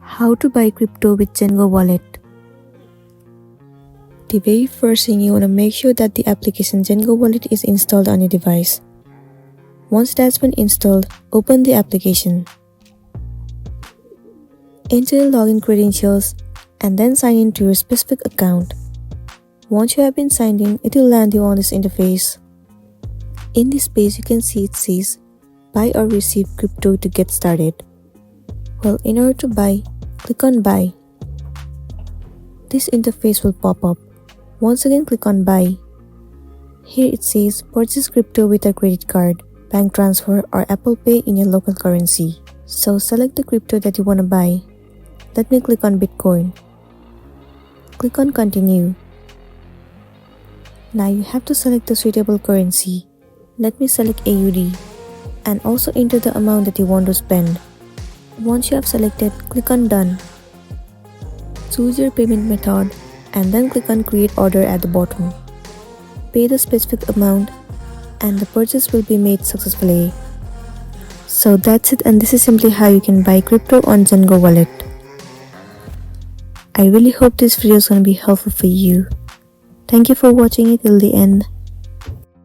How to buy crypto with ZenGo Wallet. The very first thing, you want to make sure that the application ZenGo Wallet is installed on your device. Once that's been installed, open the application. Enter your login credentials and then sign in to your specific account. Once you have been signed in, it will land you on this interface. In this page, you can see it says buy or receive crypto to get started. Well, in order to buy, click on buy. This interface will pop up. Once again, click on buy. Here it says purchase crypto with a credit card, bank transfer, or Apple Pay in your local currency. So select the crypto that you want to buy. Let me click on Bitcoin. Click on continue. Now you have to select the suitable currency. Let me select AUD and also enter the amount that you want to spend. Once you have selected, click on done. Choose your payment method and then click on create order at the bottom. Pay the specific amount and the purchase will be made successfully. So that's it, and this is simply how you can buy crypto on ZenGo Wallet. I really hope this video is going to be helpful for you. Thank you for watching it till the end.